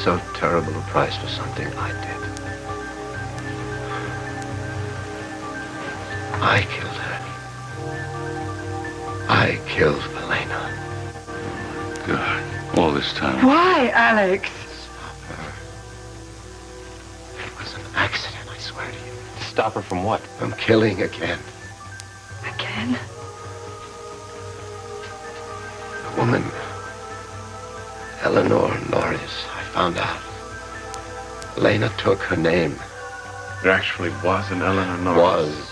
so terrible a price for something I did. I killed her. I killed Elena. God, all this time. Why, Alex? Stop her. It was an accident, I swear to you. Stop her from what? From killing again. Again? The woman, Eleanor Norris, I found out. Elena took her name. There actually was an Eleanor Norris. Was.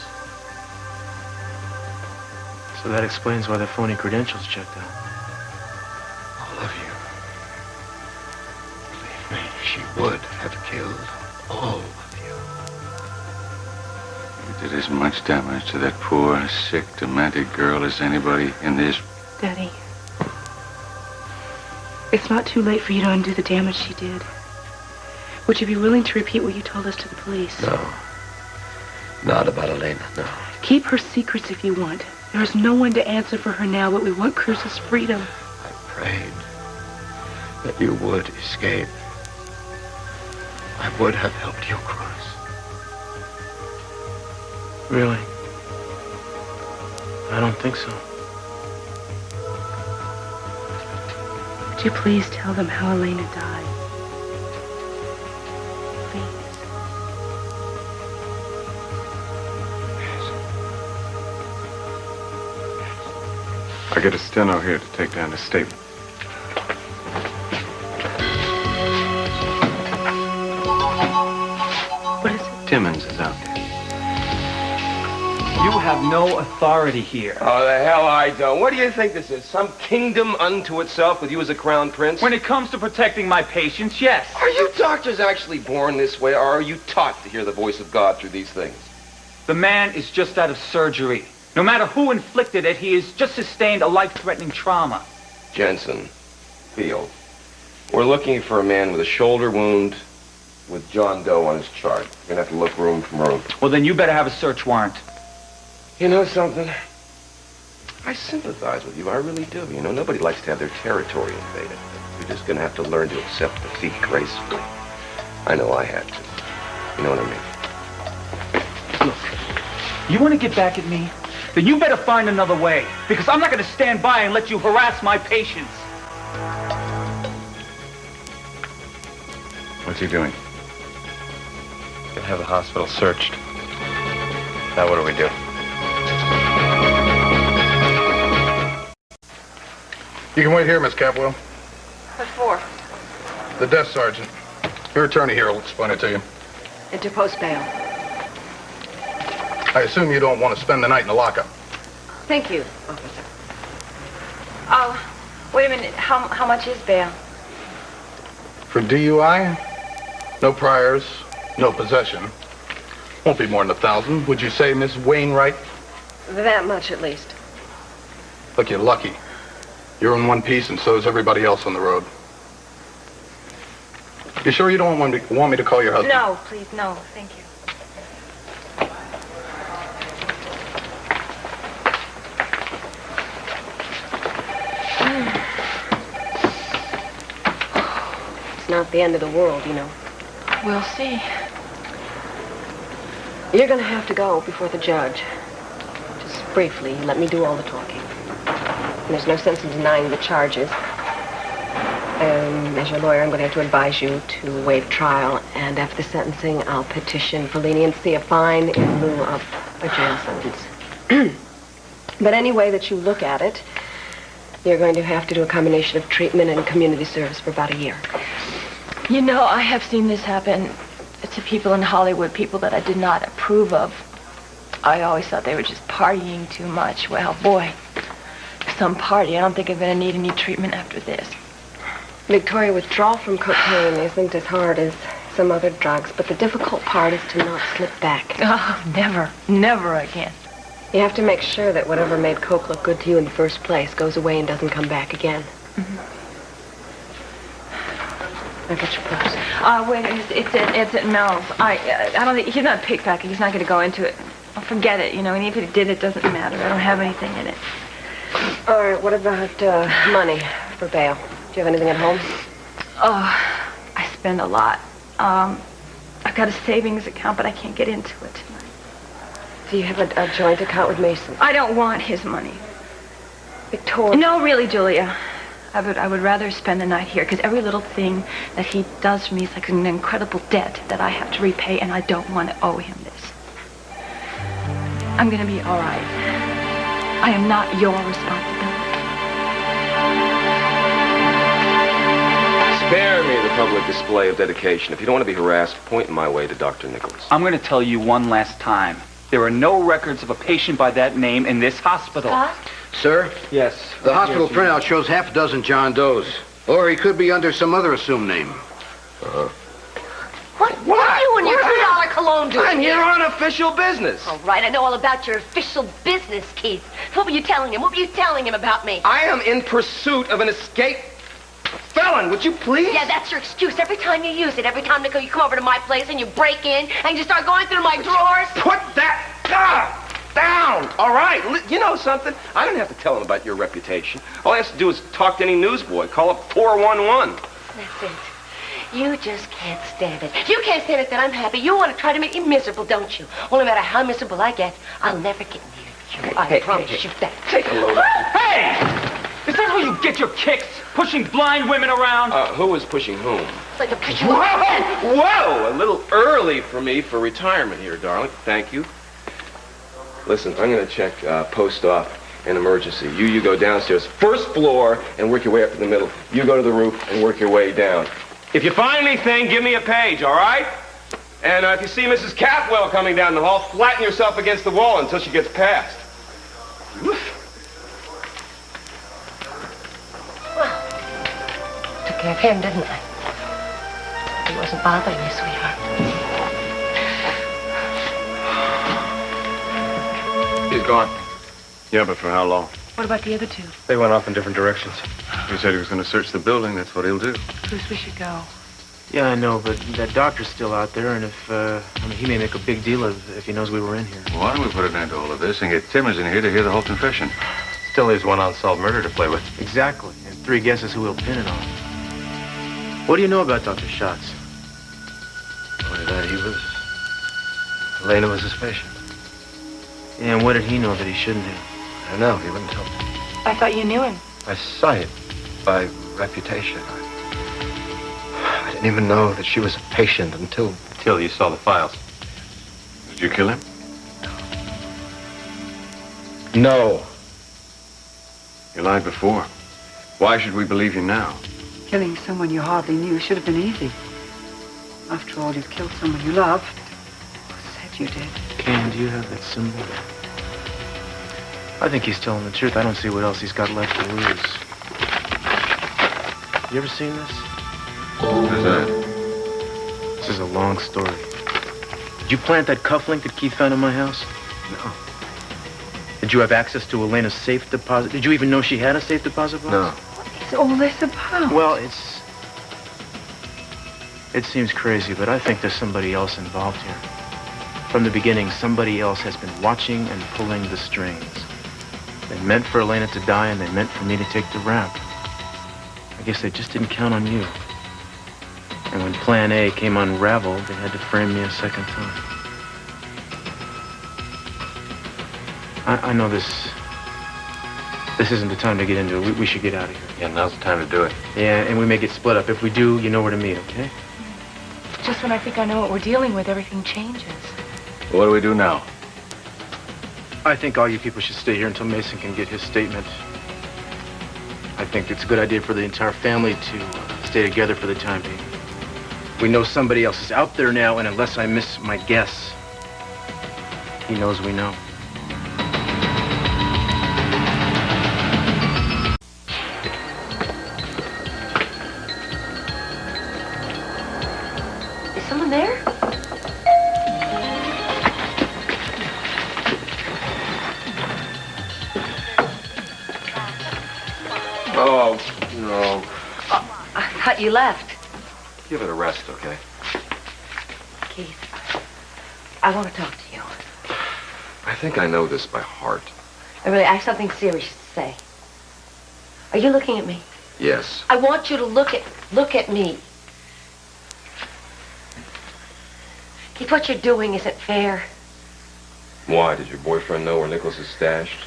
So that explains why the phony credentials checked out. All of you. Believe me, she would have killed all of you. You did as much damage to that poor, sick, demented girl as anybody in this. Daddy, it's not too late for you to undo the damage she did. Would you be willing to repeat what you told us to the police? No. Not about Elena, no. Keep her secrets if you want. There is no one to answer for her now, but we want Cruz's freedom. I prayed that you would escape. I would have helped you, Cruz. Really? I don't think so. Would you please tell them how Elena died? Please. I get a steno here to take down the statement. What is it? Timmons is out there. You have no authority here. Oh, the hell I don't. What do you think this is? Some kingdom unto itself with you as a crown prince? When it comes to protecting my patients, yes. Are you doctors actually born this way, or are you taught to hear the voice of God through these things? The man is just out of surgery. No matter who inflicted it, he has just sustained a life-threatening trauma. Jensen, Field, we're looking for a man with a shoulder wound with John Doe on his chart. You're gonna have to look room from room. Well, then you better have a search warrant. You know something? I sympathize with you, I really do. You know, nobody likes to have their territory invaded. You're just gonna have to learn to accept defeat gracefully. I know I had to. You know what I mean? Look, you want to get back at me? Then you better find another way, because I'm not going to stand by and let you harass my patients. What's he doing? Gonna have the hospital searched. Now what do we do? You can wait here, Miss Capwell. What for? The desk sergeant. Your attorney here will explain it to you. Interpost bail. I assume you don't want to spend the night in the lockup. Thank you, officer. Oh, wait a minute. How much is bail? For DUI, no priors, no possession. Won't be more than 1,000. Would you say, Miss Wainwright? That much, at least. Look, you're lucky. You're in one piece, and so is everybody else on the road. You sure you don't want me to call your husband? No, please, no. Thank you. It's not the end of the world, you know. We'll see. You're going to have to go before the judge. Just briefly, let me do all the talking. And there's no sense in denying the charges. As your lawyer, I'm going to have to advise you to waive trial, and after the sentencing, I'll petition for leniency, a fine in lieu of a jail sentence. But any way that you look at it, you're going to have to do a combination of treatment and community service for about a year. You know, I have seen this happen to people in Hollywood, people that I did not approve of. I always thought they were just partying too much. Well, boy, some party. I don't think I'm going to need any treatment after this. Victoria, withdrawal from cocaine isn't as hard as some other drugs, but the difficult part is to not slip back. Oh, never again. You have to make sure that whatever made coke look good to you in the first place goes away and doesn't come back again. Mm-hmm. I'll get your purse. Wait, it's at Mel's. I don't think, he's not a pickpocket. He's not going to go into it. I'll forget it, you know, and if he did, it doesn't matter. I don't have anything in it. All right, what about money for bail? Do you have anything at home? Oh, I spend a lot. I've got a savings account, but I can't get into it tonight. Do you have a joint account with Meyson? I don't want his money. Victoria. No, really, Julia. I would rather spend the night here, because every little thing that he does for me is like an incredible debt that I have to repay, and I don't want to owe him this. I'm going to be all right. I am not your responsibility. Spare me the public display of dedication. If you don't want to be harassed, point my way to Dr. Nichols. I'm going to tell you one last time. There are no records of a patient by that name in this hospital. Scott? Sir? Yes. The hospital printout shows half a dozen John Does. Or he could be under some other assumed name. What are you and your $2 cologne doing? I'm here on official business. All right, I know all about your official business, Keith. What were you telling him? What were you telling him about me? I am in pursuit of an escaped felon. Would you please? Yeah, that's your excuse. Every time you use it, every time you come over to my place and you break in and you start going through my drawers. Put that down. All right. You know something? I don't have to tell him about your reputation. All I have to do is talk to any newsboy. Call up 411. That's it. You just can't stand it. You can't stand it that I'm happy. You want to try to make me miserable, don't you? Well, no matter how miserable I get, I'll never get near you. I promise you that. Take a load. Hey! Is that how you get your kicks? Pushing blind women around? Who is pushing whom? It's like a picture. Whoa! A little early for me for retirement here, darling. Thank you. Listen, I'm going to check post-op and emergency. You go downstairs, first floor, and work your way up to the middle. You go to the roof and work your way down. If you find anything, give me a page, all right? And if you see Mrs. Catwell coming down the hall, flatten yourself against the wall until she gets past. Well, took care of him, didn't I? He wasn't bothering you, sweetheart. He's gone. Yeah, but for how long? What about the other two? They went off in different directions. He said he was going to search the building. That's what he'll do. Cruz, we should go. Yeah, I know, but that doctor's still out there, and if, he may make a big deal of if he knows we were in here. Why don't we put an end to all of this and get Timmons in here to hear the whole confession? Still leaves one unsolved murder to play with. Exactly, and 3 guesses who he'll pin it on. What do you know about Dr. Schatz? Only that Elena was his patient. Yeah, and what did he know that he shouldn't have? I don't know, he wouldn't tell me. I thought you knew him. By sight, by reputation. I didn't even know that she was a patient until you saw the files. Did you kill him? No. You lied before. Why should we believe you now? Killing someone you hardly knew should have been easy. After all, you've killed someone you loved. Or said you did. Kane, do you have that symbol? I think he's telling the truth. I don't see what else he's got left to lose. You ever seen this? What is that? This is a long story. Did you plant that cufflink that Keith found in my house? No. Did you have access to Elena's safe deposit? Did you even know she had a safe deposit box? No. What is all this about? Well, it seems crazy, but I think there's somebody else involved here. From the beginning, somebody else has been watching and pulling the strings. They meant for Elena to die, and they meant for me to take the rap. I guess they just didn't count on you. And when Plan A came unraveled, they had to frame me a second time. I know this isn't the time to get into it. We should get out of here. Yeah, now's the time to do it. Yeah, and we may get split up. If we do, you know where to meet, okay? Just when I think I know what we're dealing with, everything changes. What do we do now? I think all you people should stay here until Meyson can get his statement. I think it's a good idea for the entire family to stay together for the time being. We know somebody else is out there now, and unless I miss my guess, he knows we know. Is someone there? Oh, no. I thought you left. Give it a rest, okay? Keith, I want to talk to you. I think I know this by heart. I have something serious to say. Are you looking at me? Yes. I want you to look at me. Keith, what you're doing isn't fair. Why? Did your boyfriend know where Nicholas is stashed?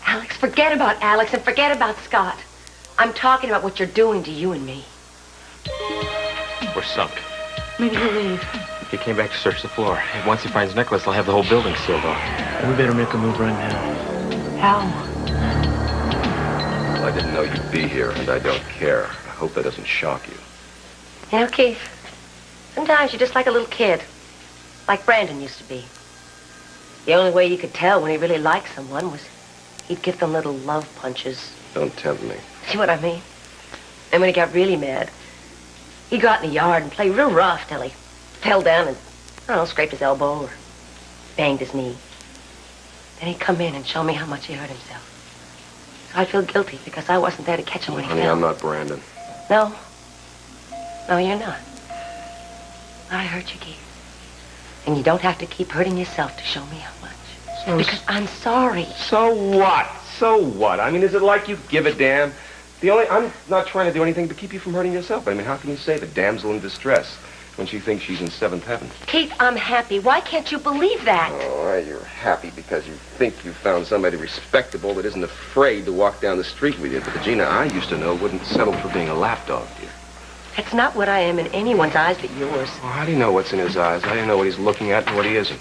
Alex, forget about Alex and forget about Scott. I'm talking about what you're doing to you and me. We're sunk. Maybe he'll leave. He came back to search the floor. And once he finds Nicholas, they'll have the whole building sealed off. We better make a move right now. How? Well, I didn't know you'd be here, and I don't care. I hope that doesn't shock you. You know, Keith, sometimes you're just like a little kid. Like Brandon used to be. The only way you could tell when he really liked someone was he'd give them little love punches. Don't tempt me. See what I mean? And when he got really mad, he'd go out in the yard and play real rough till he fell down and, I don't know, scraped his elbow or banged his knee. Then he'd come in and show me how much he hurt himself. So I'd feel guilty because I wasn't there to catch him when he Honey, fell. I'm not Brandon. No. No, you're not. I hurt you, Keith. And you don't have to keep hurting yourself to show me how much. Because I'm sorry. So what? So what? I mean, is it like you give a damn? I'm not trying to do anything to keep you from hurting yourself. I mean, how can you say the damsel in distress when she thinks she's in seventh heaven? Keith, I'm happy. Why can't you believe that? Oh, you're happy because you think you found somebody respectable that isn't afraid to walk down the street with you. But the Gina I used to know wouldn't settle for being a lapdog, dear. That's not what I am in anyone's eyes but yours. Well, how do you know what's in his eyes? How do you know what he's looking at and what he isn't?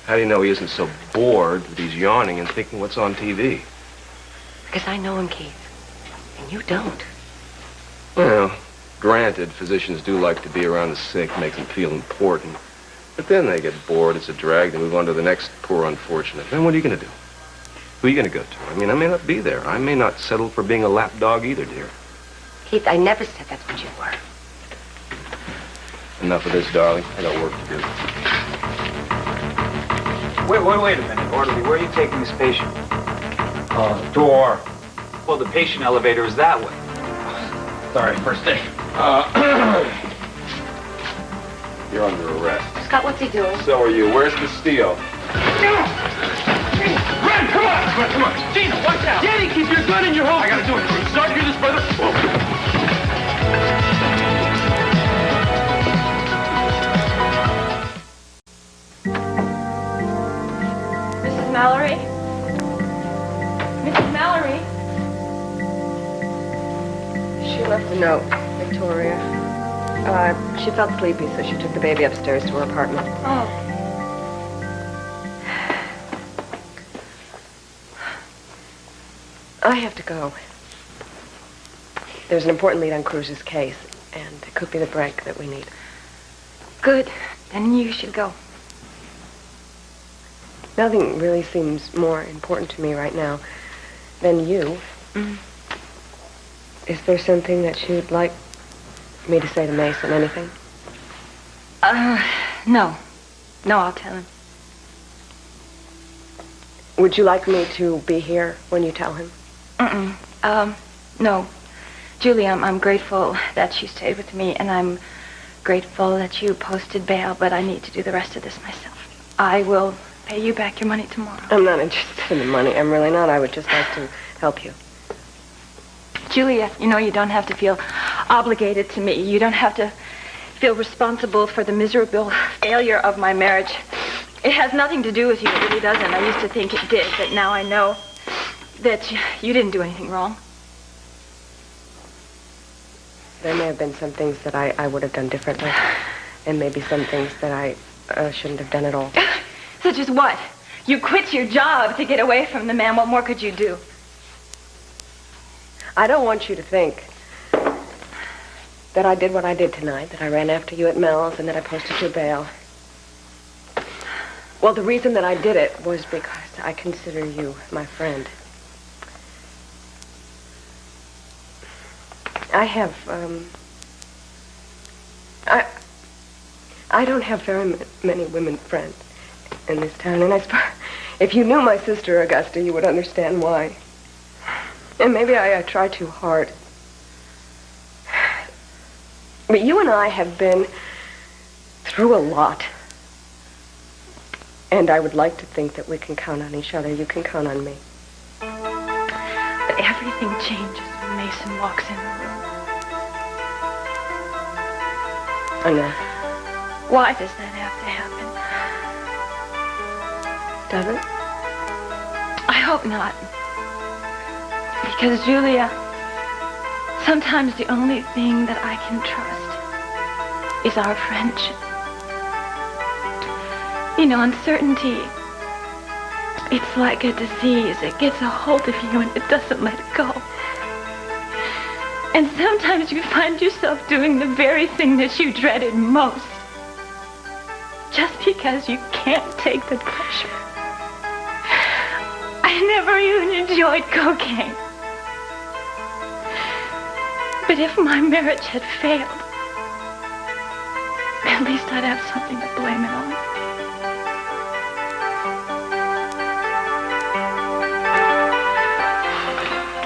How do you know he isn't so bored that he's yawning and thinking what's on TV? Because I know him, Keith. And you don't. Well, granted, physicians do like to be around the sick, make them feel important. But then they get bored, it's a drag, they move on to the next poor unfortunate. Then what are you going to do? Who are you going to go to? I mean, I may not be there. I may not settle for being a lapdog either, dear. Keith, I never said that's what you were. Enough of this, darling. I got work to do. Wait a minute, orderly. Where are you taking this patient? Door. Well, the patient elevator is that way. Sorry, first thing. You're under arrest. Scott, what's he doing? So are you. Where's Castillo? Run! Come on! Gina, watch out! Danny, keep your gun in your home! I gotta do it, Cruz. Sorry to hear this, brother. Mrs. Mallory? Mrs. Mallory? She left a note, Victoria. She felt sleepy, so she took the baby upstairs to her apartment. Oh. I have to go. There's an important lead on Cruz's case, and it could be the break that we need. Good. Then you should go. Nothing really seems more important to me right now than you. Mm. Is there something that you'd like me to say to Meyson? Anything? No. No, I'll tell him. Would you like me to be here when you tell him? No. Julie, I'm grateful that you stayed with me, and I'm grateful that you posted bail, but I need to do the rest of this myself. I will pay you back your money tomorrow. I'm not interested in the money. I'm really not. I would just like to help you. Julia, you know, you don't have to feel obligated to me. You don't have to feel responsible for the miserable failure of my marriage. It has nothing to do with you. It really doesn't. I used to think it did, but now I know that you didn't do anything wrong. There may have been some things that I would have done differently, and maybe some things that I shouldn't have done at all. Such as what? You quit your job to get away from the man. What more could you do? I don't want you to think that I did what I did tonight, that I ran after you at Mel's and that I posted your bail. Well, the reason that I did it was because I consider you my friend. I have, I don't have very many women friends in this town, and I suppose if you knew my sister Augusta, you would understand why. And maybe I try too hard. But you and I have been through a lot. And I would like to think that we can count on each other. You can count on me. But everything changes when Meyson walks in the room. I know. Why does that have to happen? Does it? I hope not. Because, Julia, sometimes the only thing that I can trust is our friendship. You know, uncertainty, it's like a disease. It gets a hold of you and it doesn't let it go. And sometimes you find yourself doing the very thing that you dreaded most. Just because you can't take the pressure. I never even enjoyed cocaine. But if my marriage had failed, at least I'd have something to blame it on.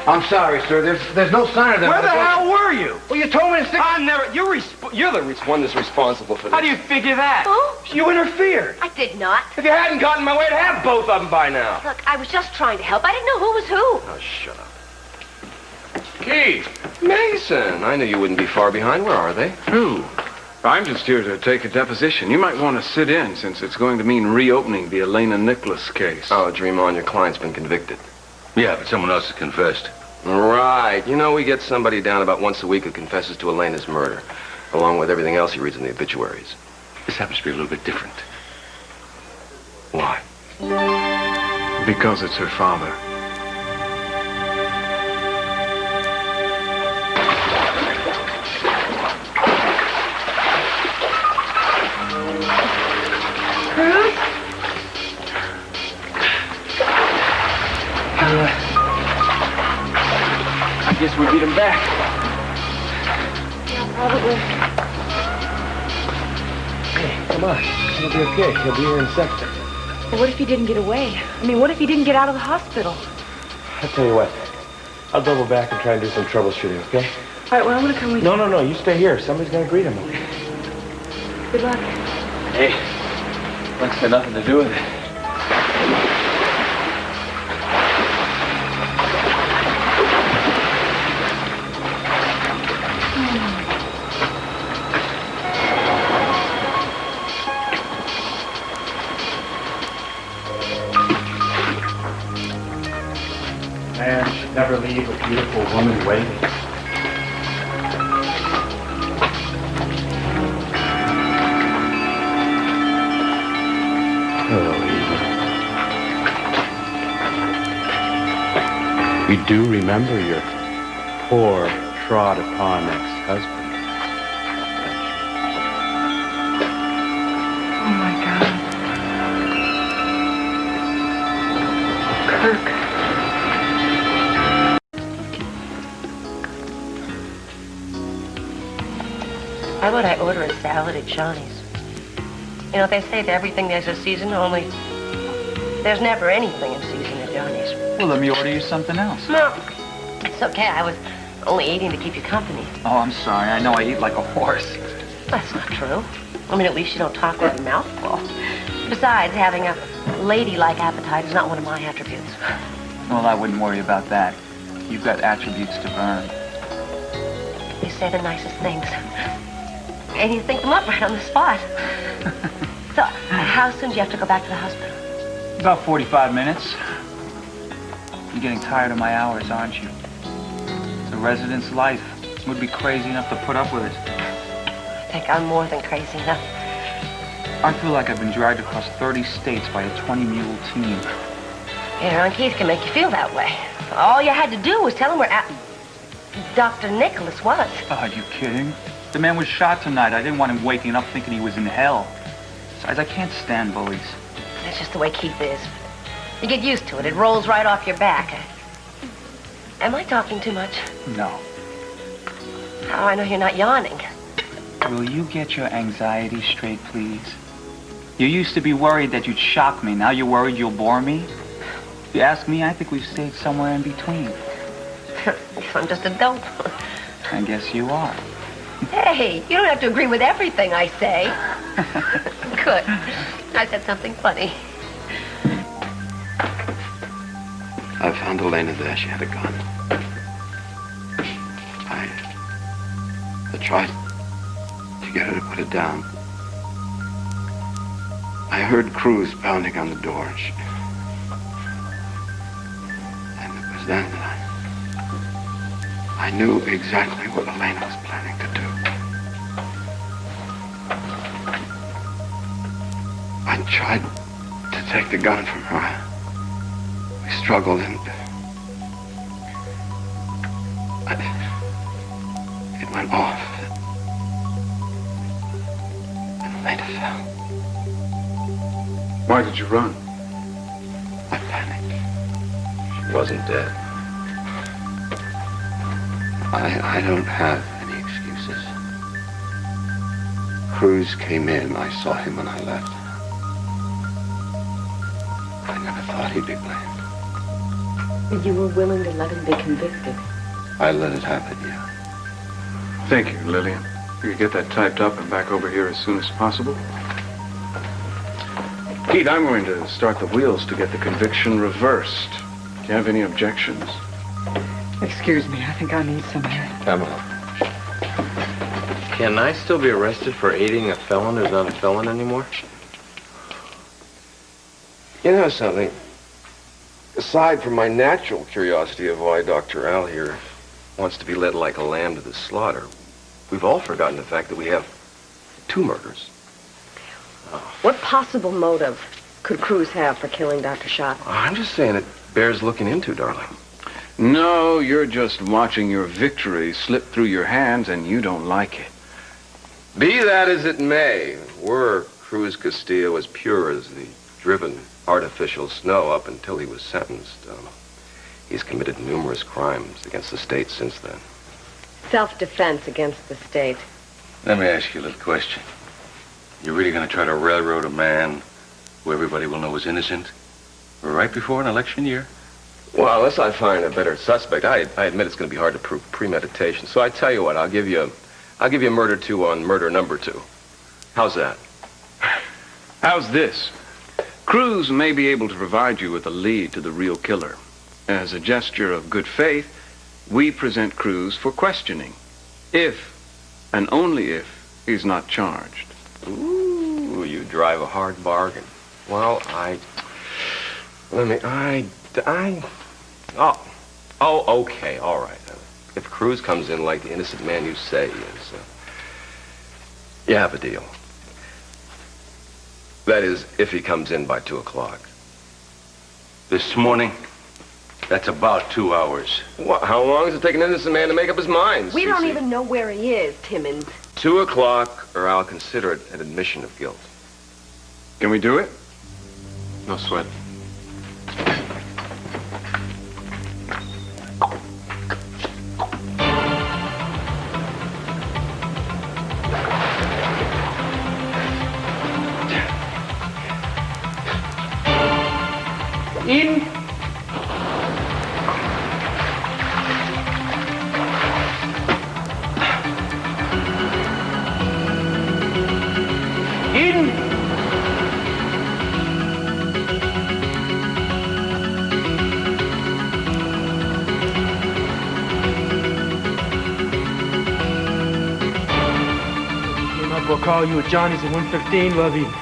I'm sorry, sir. There's no sign of them. Where the hell were you? Well, you told me to stick... I never... You're the one that's responsible for this. How do you figure that? Who? You interfered. I did not. If you hadn't gotten in my way, I'd have both of them by now. Look, I was just trying to help. I didn't know who was who. Oh, shut up. Keith! Meyson! I knew you wouldn't be far behind. Where are they? Who? I'm just here to take a deposition. You might want to sit in, since it's going to mean reopening the Elena Nicholas case. Oh, dream on. Your client's been convicted. Yeah, but someone else has confessed. Right. You know, we get somebody down about once a week who confesses to Elena's murder, along with everything else he reads in the obituaries. This happens to be a little bit different. Why? Because it's her father. Cruz? I guess we beat him back. Yeah, probably. Hey, come on. It'll be okay. He'll be here in a second. Well, what if he didn't get away? I mean, what if he didn't get out of the hospital? I'll tell you what. I'll double back and try and do some troubleshooting, okay? All right, well, I'm going to come with you. No. You stay here. Somebody's going to greet him, okay? Good luck. Hey, luck's got nothing to do with it. Man should never leave a beautiful woman waiting. Hello, Eva. We do remember your poor, trod-upon ex-husband. Oh, my God. Kirk. How about I order a salad at Johnny's? You know, they say that everything there's a season, only there's never anything in season at Johnny's. Well, let me order you something else. No, it's okay. I was only eating to keep you company. Oh, I'm sorry. I know I eat like a horse. That's not true. I mean, at least you don't talk with your mouth full. Besides, having a ladylike appetite is not one of my attributes. Well, I wouldn't worry about that. You've got attributes to burn. You say the nicest things. And you think them up right on the spot. So, how soon do you have to go back to the hospital? About 45 minutes. You're getting tired of my hours, aren't you? It's a resident's life. Would be crazy enough to put up with it. I think I'm more than crazy enough. I feel like I've been dragged across 30 states by a 20-mule team. Yeah, and Keith can make you feel that way. All you had to do was tell him where Dr. Nicholas was. Oh, are you kidding? The man was shot tonight. I didn't want him waking up thinking he was in hell. Besides, I can't stand bullies. That's just the way Keith is. You get used to it. It rolls right off your back. Am I talking too much? No. Oh, I know you're not yawning. Will you get your anxiety straight, please? You used to be worried that you'd shock me. Now you're worried you'll bore me? If you ask me, I think we've stayed somewhere in between. I'm just a dope. I guess you are. Hey, you don't have to agree with everything I say. Good. I said something funny. I found Elena there. She had a gun. I tried to get her to put it down. I heard Cruz pounding on the door. then that I knew exactly what Elena was planning to do. I tried to take the gun from her. We struggled and it went off. And Elena fell. Why did you run? I panicked. She wasn't dead. I don't have any excuses. Cruz came in. I saw him when I left. I never thought he'd be blamed. You were willing to let him be convicted. I let it happen, yeah. Thank you, Lillian. You get that typed up and back over here as soon as possible? Pete, I'm going to start the wheels to get the conviction reversed. Do you have any objections? Excuse me, I think I need some air. Pamela. Can I still be arrested for aiding a felon who's not a felon anymore? You know something? Aside from my natural curiosity of why Dr. Al here wants to be led like a lamb to the slaughter, we've all forgotten the fact that we have 2 murders. What possible motive could Cruz have for killing Dr. Schott? I'm just saying it bears looking into, darling. No, you're just watching your victory slip through your hands and you don't like it. Be that as it may, were Cruz Castillo as pure as the driven artificial snow up until he was sentenced. He's committed numerous crimes against the state since then. Self-defense against the state. Let me ask you a little question. You're really going to try to railroad a man who everybody will know is innocent right before an election year? Well, unless I find a better suspect, I admit it's going to be hard to prove premeditation. So I tell you what, I'll give you murder 2 on murder number 2. How's that? How's this? Cruz may be able to provide you with a lead to the real killer. As a gesture of good faith, we present Cruz for questioning. If, and only if, he's not charged. Ooh, you drive a hard bargain. Well, okay, all right. If Cruz comes in like the innocent man you say he is, you have a deal. That is, if he comes in by 2 o'clock. This morning? That's about 2 hours. What? How long does it take an innocent man to make up his mind? We don't even know where he is, Timmons. 2 o'clock, or I'll consider it an admission of guilt. Can we do it? No sweat. Eden? Eden? Came up, we'll call you at Johnny's at 1:15, love Eden.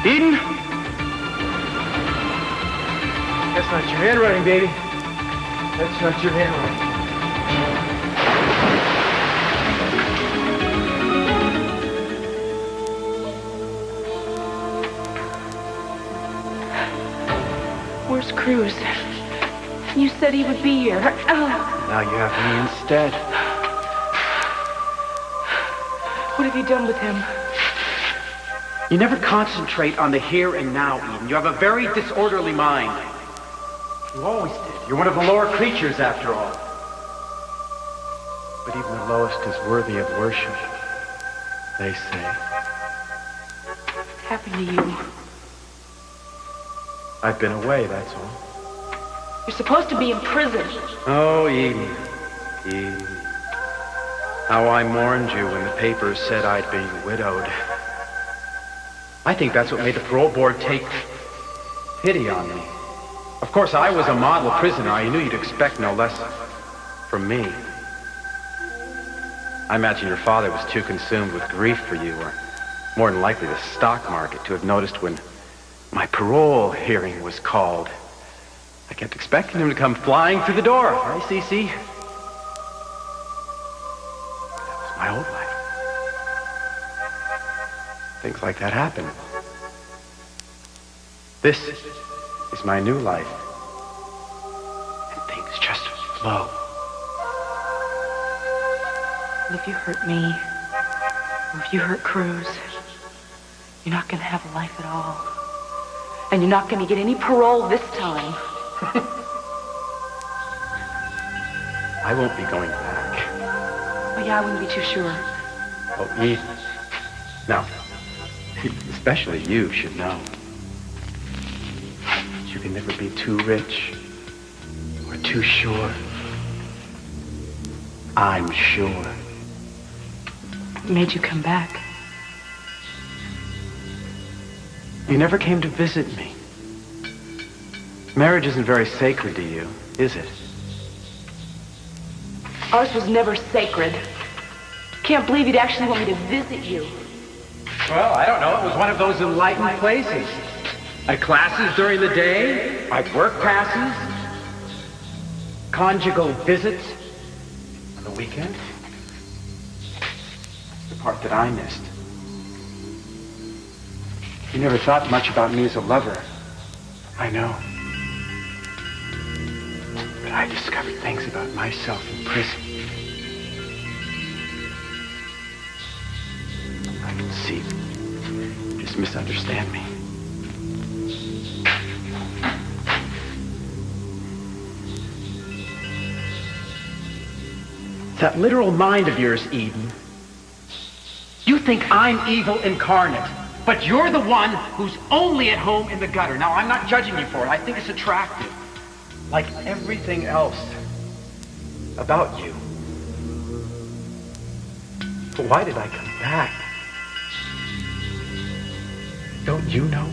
Eden? That's not your handwriting, baby. That's not your handwriting. Where's Cruz? You said he would be here. Now you have me instead. What have you done with him? You never concentrate on the here and now, Eden. You have a very disorderly mind. You always did. You're one of the lower creatures, after all. But even the lowest is worthy of worship, they say. What happened to you? I've been away, that's all. You're supposed to be in prison. Oh, Eden. Eden. How I mourned you when the papers said I'd be widowed. I think that's what made the parole board take pity on me. Of course, I was a model prisoner. I knew you'd expect no less from me. I imagine your father was too consumed with grief for you, or more than likely the stock market, to have noticed when my parole hearing was called. I kept expecting him to come flying through the door. Right, Cece? That was my old life. Things like that happen. This is my new life. And things just flow. And if you hurt me, or if you hurt Cruz, you're not gonna have a life at all. And you're not gonna get any parole this time. I won't be going back. Oh yeah, I wouldn't be too sure. Oh, Edith. Now, especially you should know. You can never be too rich or too sure. I'm sure. What made you come back? You never came to visit me. Marriage isn't very sacred to you, is it? Ours was never sacred. Can't believe you'd actually want me to visit you. Well, I don't know. It was one of those enlightened places. I had classes during the day. I had work passes. Conjugal visits on the weekend. That's the part that I missed. You never thought much about me as a lover. I know. But I discovered things about myself in prison. I can see. You just misunderstand me. That literal mind of yours, Eden. You think I'm evil incarnate, but you're the one who's only at home in the gutter. Now, I'm not judging you for it. I think it's attractive. Like everything else about you. But why did I come back? Don't you know?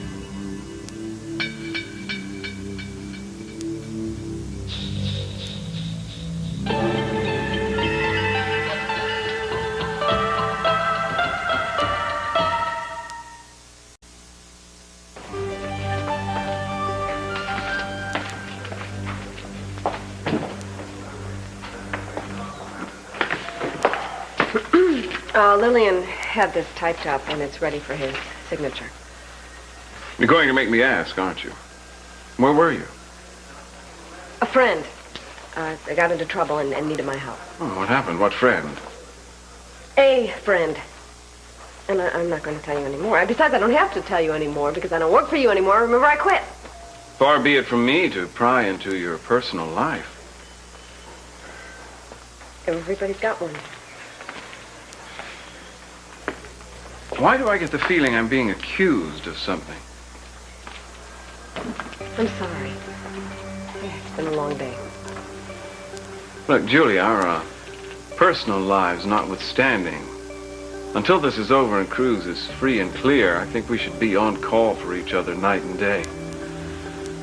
Lillian had this typed up and it's ready for his signature. You're going to make me ask, aren't you? Where were you? A friend. I got into trouble and needed my help. Oh, what happened? What friend? A friend. And I'm not going to tell you anymore. Besides, I don't have to tell you anymore because I don't work for you anymore. Remember, I quit. Far be it from me to pry into your personal life. Everybody's got one. Why do I get the feeling I'm being accused of something? I'm sorry. Yeah, it's been a long day. Look, Julia, our personal lives notwithstanding, until this is over and Cruz is free and clear, I think we should be on call for each other night and day.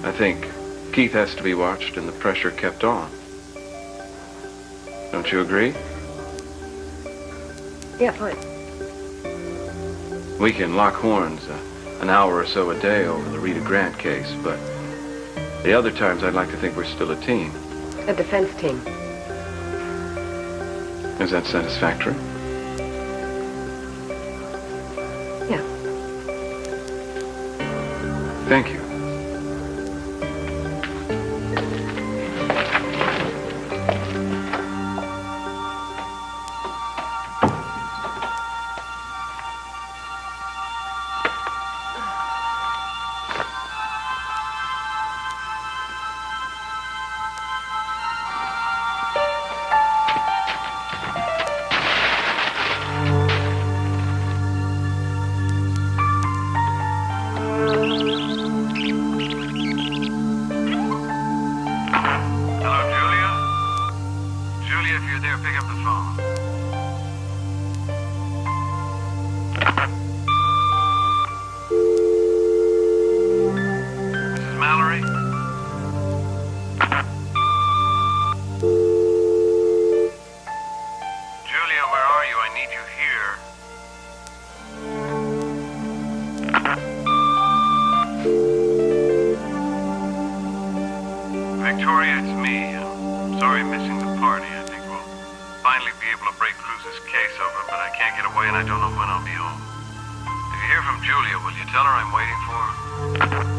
I think Keith has to be watched and the pressure kept on. Don't you agree? Yeah, fine. We can lock horns an hour or so a day over the Rita Grant case, but the other times I'd like to think we're still a team. A defense team. Is that satisfactory? Yeah. Thank you. from Julia, will you tell her I'm waiting for her?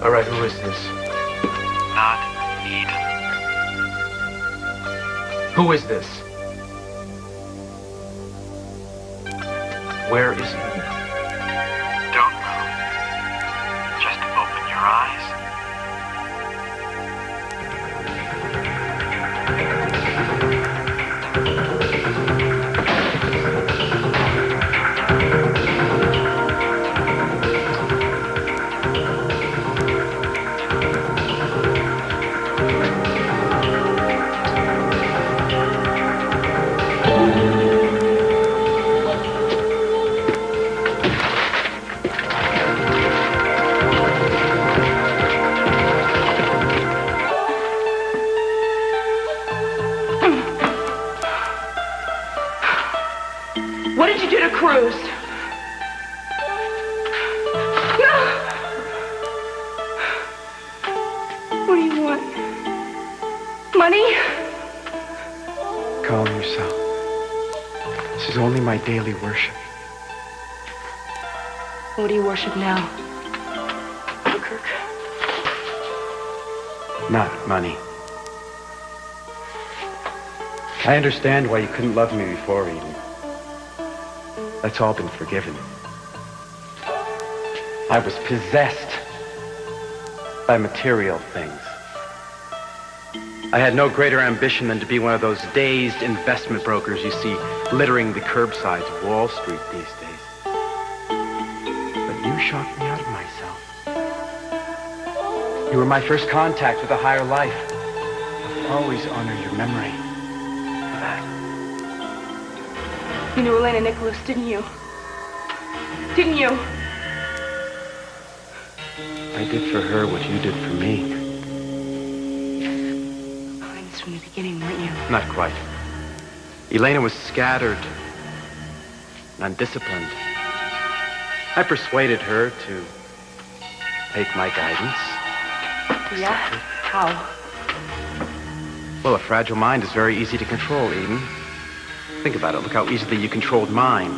All right, who is this? Not Eden. Who is this? Where is he? Don't move. Just open your eyes. What did you do to Cruz? No! What do you want? Money? Calm yourself. This is only my daily worship. What do you worship now? Kirk? Not money. I understand why you couldn't love me before, Eden. That's all been forgiven. I was possessed by material things. I had no greater ambition than to be one of those dazed investment brokers you see littering the curbsides of Wall Street these days. But you shocked me out of myself. You were my first contact with a higher life. I'll always honor your memory for that. You knew Elena Nicholas, didn't you? Didn't you? I did for her what you did for me. Behind this from the beginning, weren't you? Not quite. Elena was scattered and undisciplined. I persuaded her to take my guidance. Yeah? How? Well, a fragile mind is very easy to control, Eden. Think about it. Look how easily you controlled mine.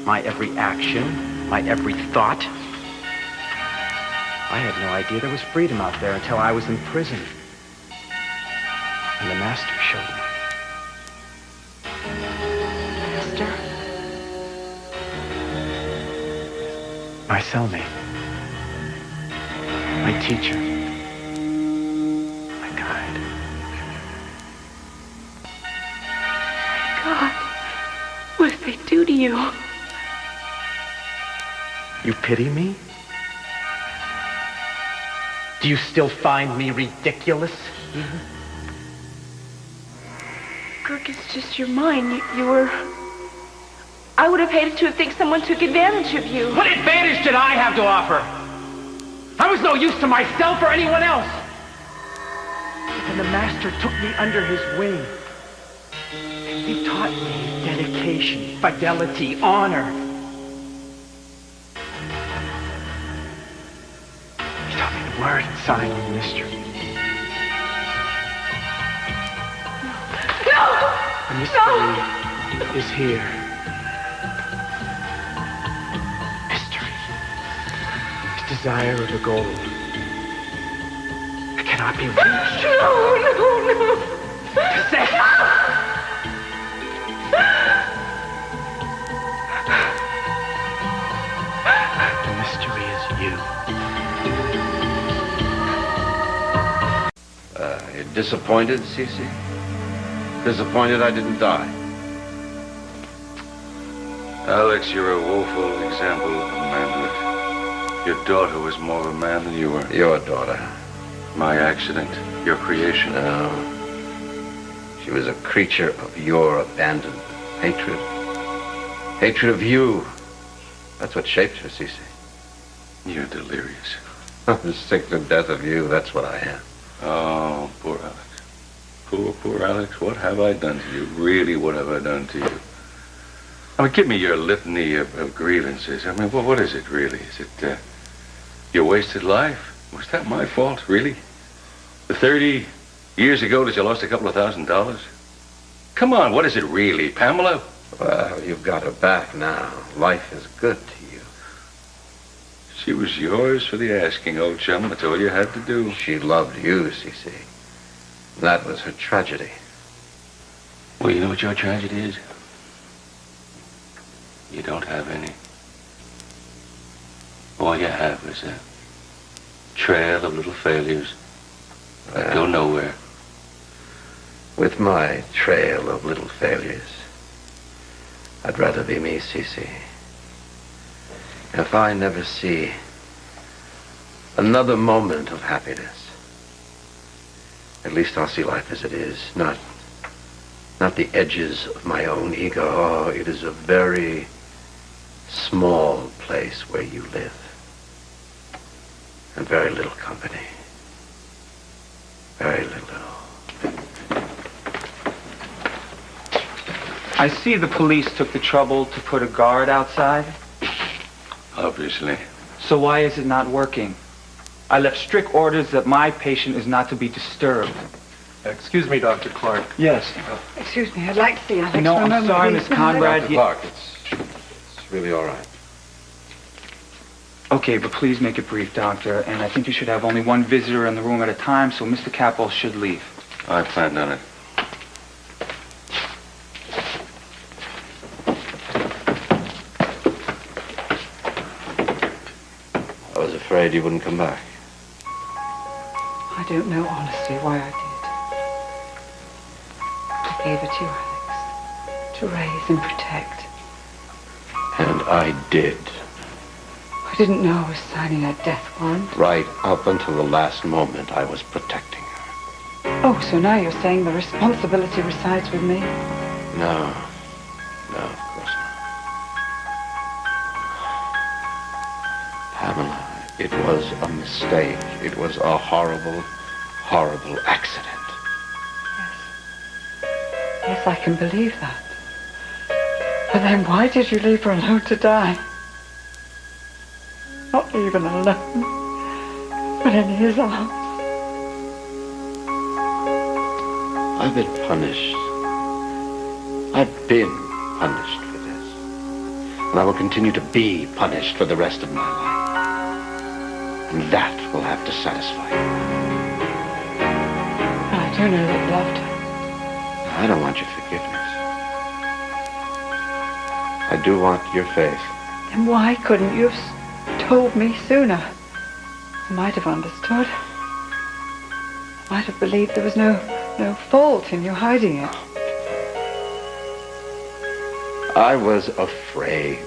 My every action, my every thought. I had no idea there was freedom out there until I was in prison. And the master showed me. Master? My cellmate. My teacher. My guide. God, what did they do to you? You pity me? Do you still find me ridiculous? Kirk, it's just your mind. You were... I would have hated to think someone took advantage of you. What advantage did I have to offer? I was no use to myself or anyone else. And the master took me under his wing. He taught me dedication, fidelity, honor. He taught me to word inside of mystery. No! The mystery is here. Mystery. This desire of the gold. It cannot be reached. No. Possession. The mystery is you. You're disappointed, Cece? Disappointed I didn't die? Alex, you're a woeful example of manhood. Your daughter was more of a man than you were. Your daughter. My accident. Your creation. No. She was a creature of your abandonment. Hatred. Hatred of you. That's what shaped her, Cece. You're delirious. I'm sick to death of you. That's what I am. Oh, poor Alex. Poor Alex. What have I done to you? Really, what have I done to you? I mean, give me your litany of grievances. I mean, what is it, really? Is it your wasted life? Was that my fault, really? The 30 years ago that you lost a couple of $1,000? Come on, what is it really, Pamela? Well, you've got her back now. Life is good to you. She was yours for the asking, old chum. That's all you had to do. She loved you, Cece. That was her tragedy. Well, you know what your tragedy is? You don't have any. All you have is a trail of little failures that go nowhere. With my trail of little failures, I'd rather be me, Cece. If I never see another moment of happiness, at least I'll see life as it is, not the edges of my own ego. Oh, it is a very small place where you live, and very little company. Very little. I see the police took the trouble to put a guard outside. Obviously. So why is it not working? I left strict orders that my patient is not to be disturbed. Excuse me, Dr. Clark. Yes. Excuse me, I'd like to see Alex. No, I'm sorry, Miss Conrad. Dr. Clark, it's really all right. Okay, but please make it brief, Doctor. And I think you should have only one visitor in the room at a time, so Mr. Capel should leave. I planned on it. I was afraid you wouldn't come back. I don't know honestly why I did. I gave her to you, Alex, to raise and protect. And I did. I didn't know I was signing a death warrant. Right up until the last moment, I was protecting her. Oh, so now you're saying the responsibility resides with me? No. No, of course not. Pamela, it was a mistake. It was a horrible, horrible accident. Yes, I can believe that. But then why did you leave her alone to die? Not even alone, but in his arms. I've been punished. I've been punished for this. And I will continue to be punished for the rest of my life. And that will have to satisfy you. I do know that you loved her. I don't want your forgiveness. I do want your faith. Then why couldn't you have told me sooner? I might have understood. I might have believed there was no fault in you hiding it. I was afraid.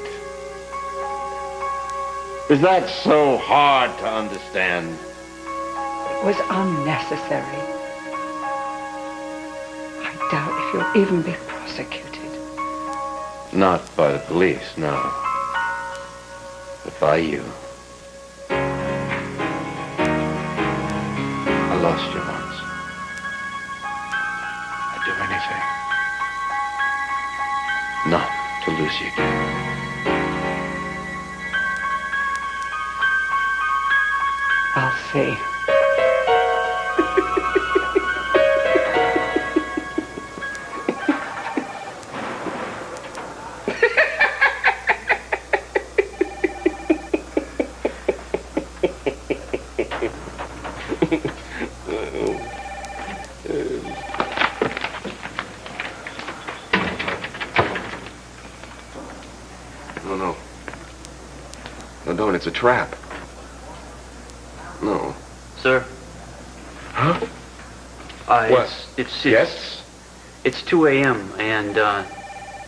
Is that so hard to understand? It was unnecessary. I doubt if you'll even be prosecuted. Not by the police, no. But by you. I lost you once. I'd do anything. Not to lose you again. I'll see. It's a trap. No. Sir? Huh? What? Yes? It's 2 a.m. and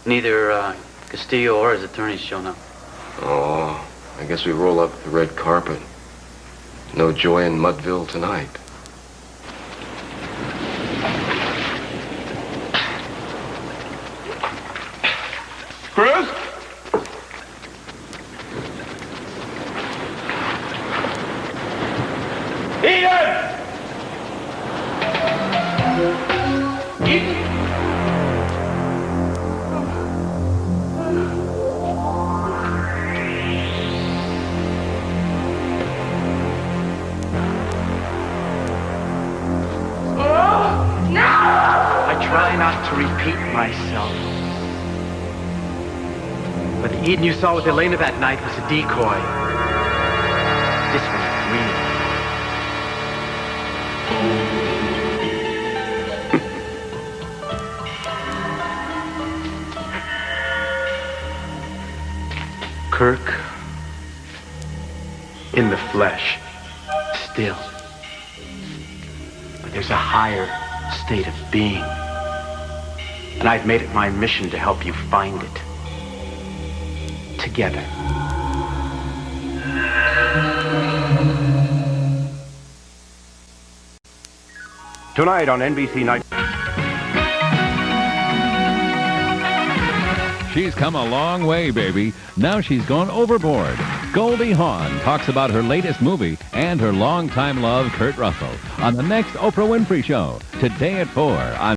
neither Castillo or his attorney's shown up. Oh, I guess we roll up the red carpet. No joy in Mudville tonight. Cruz? But the Eden you saw with Elena that night was a decoy. This one's real. Kirk, in the flesh, still. But there's a higher state of being. And I've made it my mission to help you find it. Together. Tonight on NBC Night. She's come a long way, baby. Now she's gone overboard. Goldie Hawn talks about her latest movie and her longtime love, Kurt Russell, on the next Oprah Winfrey Show, today at 4 on